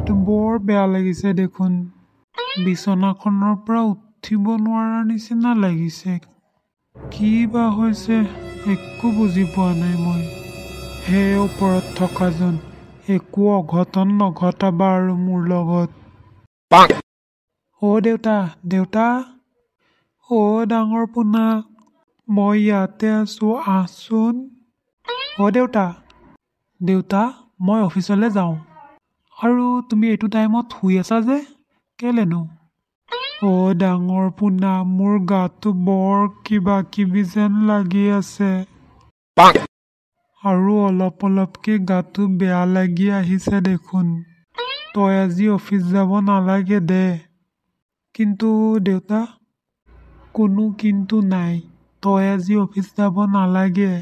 গাটো বৰ বেয়া লাগিছে দেখোন বিছনাখনৰ পৰা উঠিব নোৱাৰাৰ নিচিনা লাগিছে কি বা হৈছে একো বুজি পোৱা নাই মই হে ওপৰত থকাজন একো অঘটন নঘটাবা আৰু মোৰ লগত দেউতা দেউতা ডাঙৰ পোনা মই ইয়াতে আছো আহচোন দেউতা দেউতা মই অফিচলৈ যাওঁ আৰু তুমি এইটো টাইমত শুই আছা যে কেলেনো ডাঙৰ পোনা মোৰ গাটো বৰ কিবা কিবি যেন লাগি আছে আৰু অলপকৈ গাটো বেয়া লাগি আহিছে দেখোন তই আজি অফিচ যাব নালাগে দে কিন্তু দেউতা কোনো কিন্তু নাই তই আজি অফিচ যাব নালাগে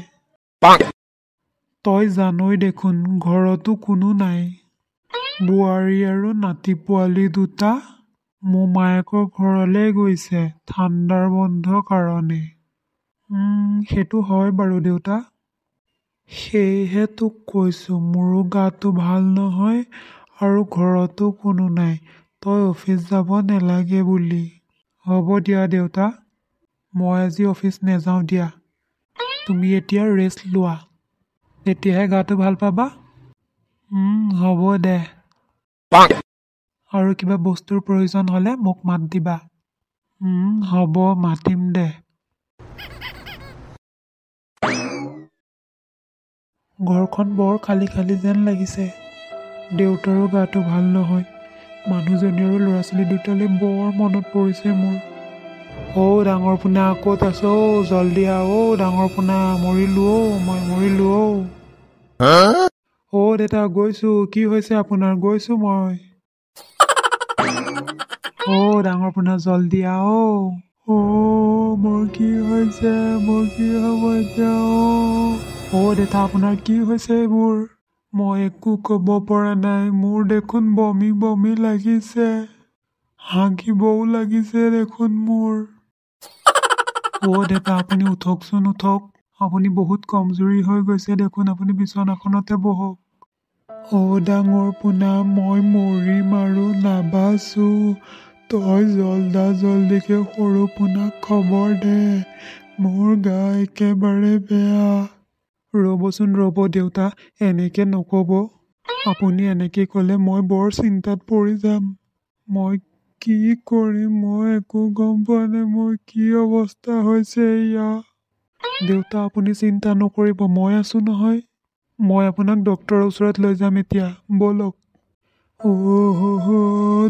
তই জানই দেখোন ঘৰতো কোনো নাই বোৱাৰী আৰু নাতি পোৱালি দুটা মোমায়েকৰ ঘৰলৈ গৈছে ঠাণ্ডাৰ বন্ধৰ কাৰণে সেইটো হয় বাৰু দেউতা সেয়েহে তোক কৈছোঁ মোৰো গাটো ভাল নহয় আৰু ঘৰতো কোনো নাই তই অফিচ যাব নালাগে বুলি হ'ব দিয়া দেউতা মই আজি অফিচ নাযাওঁ দিয়া তুমি এতিয়া ৰেষ্ট লোৱা তেতিয়াহে গাটো ভাল পাবা হ'ব দে আৰু কিবা বস্তুৰ প্ৰয়োজন হ'লে মোক মাত দিবা হ'ব মাতিম দে ঘৰখন বৰ খালী খালী যেন লাগিছে দেউতাৰো গাটো ভাল নহয় মানুহজনী আৰু ল'ৰা ছোৱালী দুটালৈ বৰ মনত পৰিছে মোৰ ডাঙৰ পোনা ক'ত আছ জল্দি আহ ডাঙৰ পোনা মৰিলো মই মৰিলো দেউতা গৈছোঁ কি হৈছে আপোনাৰ গৈছোঁ মই ডাঙৰ পোনা জল্দি আহ মোৰ কি হৈছে মোৰ কি হ'ব এতিয়া দেউতা আপোনাৰ কি হৈছে এইবোৰ মই একো ক'ব পৰা নাই মোৰ দেখোন বমি বমি লাগিছে হাগিবও লাগিছে দেখোন মোৰ দেউতা আপুনি উঠকচোন উঠক আপুনি বহুত কমজুৰি হৈ গৈছে দেখোন আপুনি বিচনাখনতে বহক ডাঙৰ পোনা মই মৰিম আৰু নাবাচো তই জল্দিকে সৰু পোনাক খবৰ দে মোৰ গা একেবাৰে বেয়া ৰ'বচোন ৰ'ব দেউতা এনেকে নক'ব আপুনি এনেকে ক'লে মই বৰ চিন্তাত পৰি যাম মই কি কৰিম মই একো গম পোৱা নাই মোৰ কি অৱস্থা হৈছে এয়া দেউতা আপুনি চিন্তা নকৰিব মই আছো নহয় মই আপোনাক ডক্তৰৰ ওচৰত লৈ যাম এতিয়া ব'লক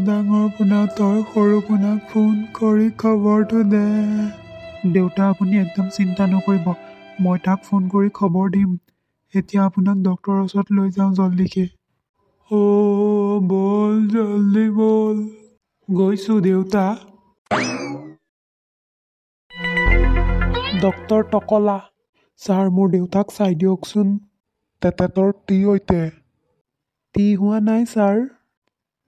ডাঙৰ পোনা তই সৰু পোনাক ফোন কৰি খবৰটো দে দেউতা আপুনি একদম চিন্তা নকৰিব মই তাক ফোন কৰি খবৰ দিম এতিয়া আপোনাক ডক্তৰৰ ওচৰত লৈ যাওঁ জল্দিকে বল জল্দি বল গৈছোঁ দেউতা ডক্তৰ টকলা ছাৰ মোৰ দেউতাক চাই দিয়কচোন তেতেতৰ টি হৈতে টি হোৱা নাই ছাৰ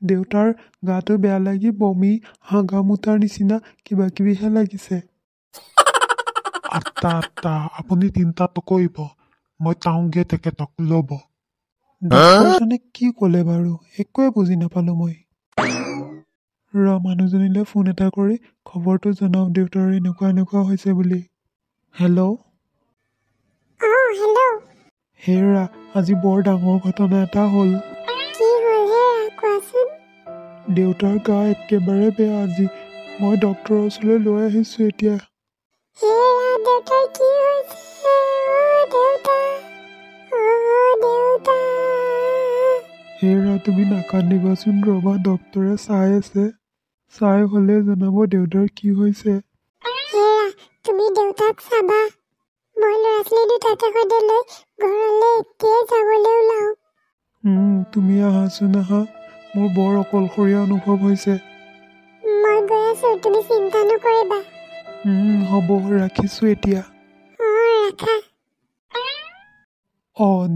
দেউতাৰ গাটো বেয়া লাগি বমি হাগা মুতাৰ নিচিনা কিবা কিবিহে লাগিছে আত্তা আপুনি চিন্তা নকৰিব মই চাওঁগে তেখেতক ল'ব ডক্তৰজনে কি ক'লে বাৰু একোৱে বুজি নাপালোঁ মই মানুহজনীলৈ ফোন এটা কৰি খবৰটো জনাওঁ দেউতাৰ এনেকুৱা হৈছে বুলি হেল্ল' হেৰা আজি বৰ ডাঙৰ ঘটনা এটা হ'ল দেউতাৰ গা একেবাৰে বেয়া আজি মই ডক্তৰৰ ওচৰলৈ লৈ আহিছোঁ এতিয়া হেৰা তুমি নাকান্দিবাচোন ৰবা ডক্তৰে চাই আছে চাই হ'লে জনাব দেউতাৰ কি হৈছে তুমি দেউতাক চাবা মই ল'ৰা ছোৱালী দুটাকে সৈতে লৈ ঘৰলৈ এতিয়াই যাবলৈ ওলাওঁ তুমি আহাচোন আহা মোৰ বৰ অকলশৰীয়া অনুভৱ হৈছে মই গৈ আছো তুমি চিন্তা নকৰিবা হ'ব ৰাখিছোঁ এতিয়া ৰাখা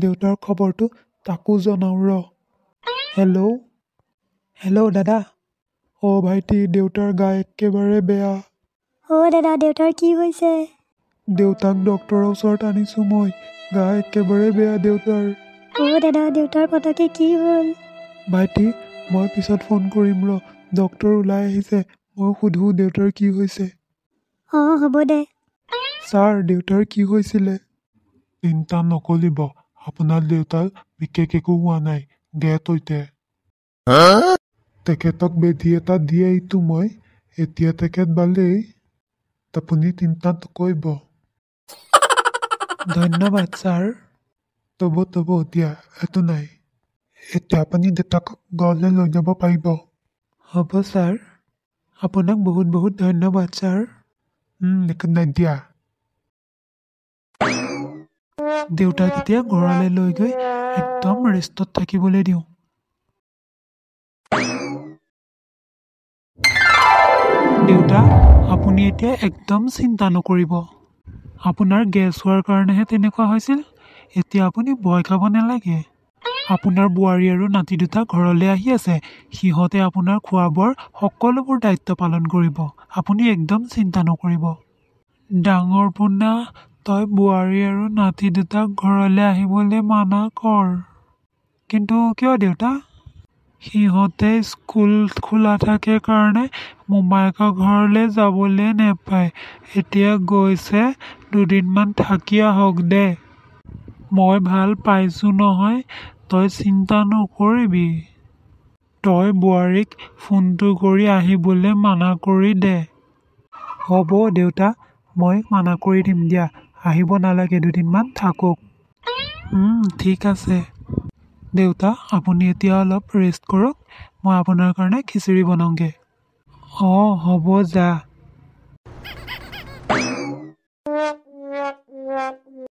দেউতাৰ খবৰটো তাকো জনাওঁ হেল্ল' দাদা ভাইটি দেউতাৰ গা একেবাৰে বেয়া দাদা দেউতাৰ কি হৈছে দেউতাক ডক্তৰৰ ওচৰত আনিছোঁ মই গা একেবাৰে বেয়া দেউতাৰ দাদা দেউতাৰ পতকে কি হ'ল ভাইটি মই পিছত ফোন কৰিম ৰ ডক্তৰ ওলাই আহিছে মই সুধো দেউতাৰ কি হৈছে অঁ হ'ব দে ছাৰ দেউতাৰ কি হৈছিলে চিন্তা নকৰিব আপোনাৰ দেউতাৰ বিশেষ একো হোৱা নাই গেট হৈছে তেখেতক বেজি এটা দি আহিছোঁ মই এতিয়া তেখেত ভালেই আপুনি চিন্তা নকৰিব ধন্যবাদ ছাৰ তব এতিয়া একো নাই এতিয়া আপুনি দেউতাক ঘৰলৈ লৈ যাব পাৰিব হ'ব ছাৰ আপোনাক বহুত বহুত ধন্যবাদ ছাৰ একো নাই দিয়া দেউতাক এতিয়া ঘৰলৈ লৈ গৈ একদম ৰেষ্টত থাকিবলৈ দিওঁ দেউতা আপুনি এতিয়া একদম চিন্তা নকৰিব আপোনাৰ গেছ হোৱাৰ কাৰণেহে তেনেকুৱা হৈছিল এতিয়া আপুনি ভয় খাব নালাগে আপোনাৰ বোৱাৰী আৰু নাতি দুটা ঘৰলৈ আহি আছে সিহঁতে আপোনাৰ খোৱা বোৱাৰ সকলোবোৰ দায়িত্ব পালন কৰিব আপুনি একদম চিন্তা নকৰিব ডাঙৰ পোনা তই বোৱাৰী আৰু নাতি দুটাক ঘৰলৈ আহিবলৈ মানা কৰ কিন্তু কিয় দেউতা সিহঁতে স্কুল খোলা থাকে কাৰণে মোমায়েকৰ ঘৰলৈ যাবলৈ নেপায় এতিয়া গৈছে দুদিনমান থাকি আহক দে মই ভাল পাইছোঁ নহয় তই চিন্তা নকৰিবি তই বোৱাৰীক ফোনটো কৰি আহিবলৈ মানা কৰি দে হ'ব দেউতা মই মানা কৰি দিম দিয়া আহিব নালাগে দুদিনমান থাকক ঠিক আছে দেউতা আপুনি এতিয়া অলপ ৰেষ্ট কৰক মই আপোনাৰ কাৰণে খিচিৰি বনাওঁগৈ অঁ হ'ব যা